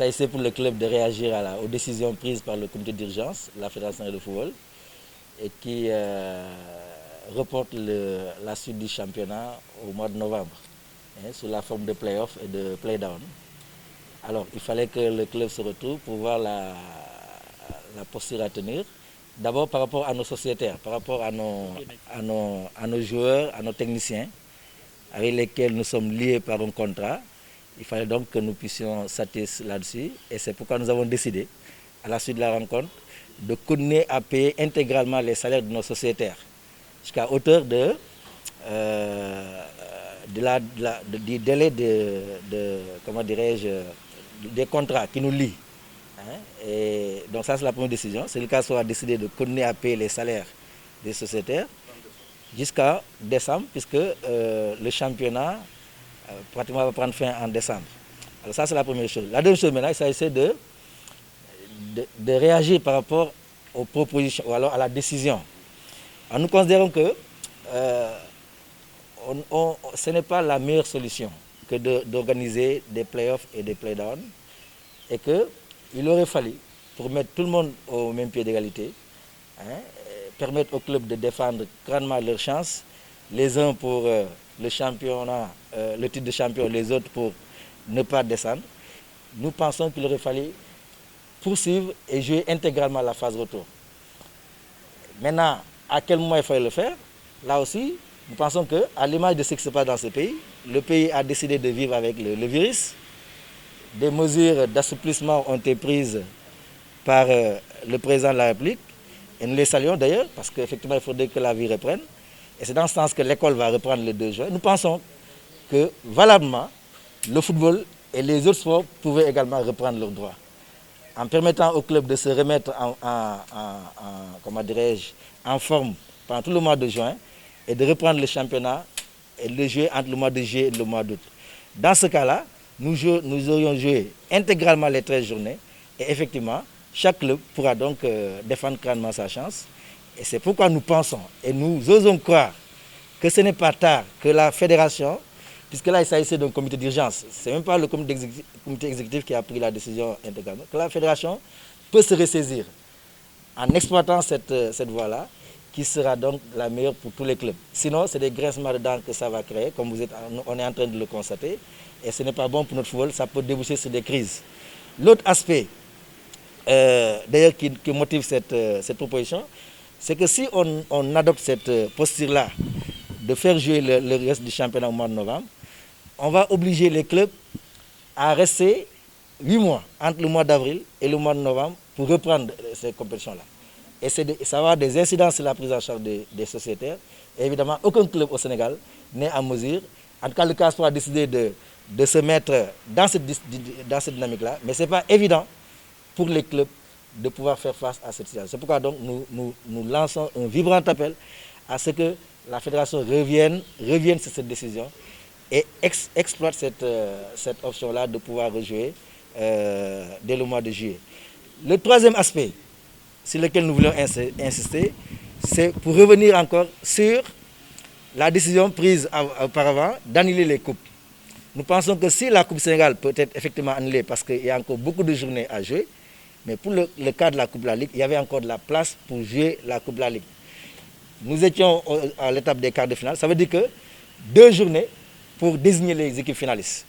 s'agissait pour le club de réagir aux décisions prises par le comité d'urgence, la Fédération de football, et qui reporte la suite du championnat au mois de novembre, sous la forme de play-off et de play-down. Alors, il fallait que le club se retrouve pour voir la posture à tenir. D'abord par rapport à nos sociétaires, par rapport à nos joueurs, à nos techniciens, avec lesquels nous sommes liés par un contrat. Il fallait donc que nous puissions s'attiser là-dessus. Et c'est pourquoi nous avons décidé, à la suite de la rencontre, de continuer à payer intégralement les salaires de nos sociétaires, jusqu'à hauteur du délai comment dirais-je, des contrats qui nous lient. Et donc ça, c'est la première décision. C'est le cas soit décidé de continuer à payer les salaires des sociétaires jusqu'à décembre, puisque le championnat pratiquement va prendre fin en décembre. Alors ça, c'est la première chose. La deuxième chose maintenant, il s'agissait de réagir par rapport aux propositions ou alors à la décision. Alors, nous considérons que ce n'est pas la meilleure solution que d'organiser des play-offs et des play-downs, et qu'il aurait fallu, pour mettre tout le monde au même pied d'égalité, permettre aux clubs de défendre grandement leurs chances, les uns pour le championnat, le titre de champion, les autres pour ne pas descendre. Nous pensons qu'il aurait fallu poursuivre et jouer intégralement la phase retour. Maintenant, à quel moment il fallait le faire? Là aussi, nous pensons qu'à l'image de ce qui se passe dans ce pays, le pays a décidé de vivre avec le virus. Des mesures d'assouplissement ont été prises par le président de la République, et nous les saluons d'ailleurs, parce qu'effectivement, il faudrait que la vie reprenne. Et c'est dans ce sens que l'école va reprendre le 2 juin. Nous pensons que, valablement, le football et les autres sports pouvaient également reprendre leurs droits, en permettant au club de se remettre en forme pendant tout le mois de juin, et de reprendre le championnat et de le jouer entre le mois de juillet et le mois d'août. Dans ce cas-là, nous aurions joué intégralement les 13 journées, et effectivement, chaque club pourra donc défendre grandement sa chance. Et c'est pourquoi nous pensons, et nous osons croire, que ce n'est pas tard que la fédération, puisque là il s'agissait d'un comité d'urgence, ce n'est même pas le comité exécutif qui a pris la décision intégralement, que la fédération peut se ressaisir en exploitant cette voie-là, qui sera donc la meilleure pour tous les clubs. Sinon, c'est des grincements de dents que ça va créer, comme on est en train de le constater, et ce n'est pas bon pour notre football, ça peut déboucher sur des crises. L'autre aspect, d'ailleurs, qui motive cette proposition, c'est que si on adopte cette posture-là, de faire jouer le reste du championnat au mois de novembre, on va obliger les clubs à rester 8 mois entre le mois d'avril et le mois de novembre pour reprendre ces compétitions-là. Et ça va avoir des incidences sur la prise en charge des sociétaires. Et évidemment, aucun club au Sénégal n'est en mesure, en tout cas le CAS a décidé de se mettre dans cette dynamique-là, mais ce n'est pas évident pour les clubs de pouvoir faire face à cette situation. C'est pourquoi donc nous lançons un vibrant appel à ce que la fédération revienne sur cette décision et exploite cette option-là de pouvoir rejouer dès le mois de juillet. Le troisième aspect sur lequel nous voulons insister, c'est pour revenir encore sur la décision prise auparavant d'annuler les coupes. Nous pensons que si la Coupe Sénégal peut être effectivement annulée parce qu'il y a encore beaucoup de journées à jouer, mais pour le cas de la Coupe de la Ligue, il y avait encore de la place pour jouer la Coupe de la Ligue. Nous étions à l'étape des quarts de finale, ça veut dire que 2 journées pour désigner les équipes finalistes.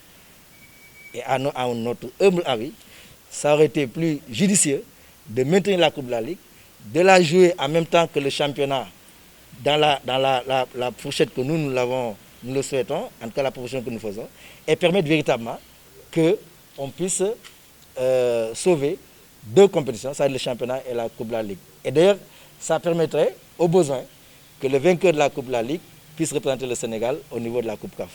Et à notre humble avis, ça aurait été plus judicieux de maintenir la Coupe de la Ligue, de la jouer en même temps que le championnat dans la fourchette que nous le souhaitons, en tout cas la proposition que nous faisons, et permettre véritablement qu'on puisse sauver 2 compétitions, c'est-à-dire le championnat et la Coupe de la Ligue. Et d'ailleurs, ça permettrait, au besoin, que le vainqueur de la Coupe de la Ligue puisse représenter le Sénégal au niveau de la Coupe CAF.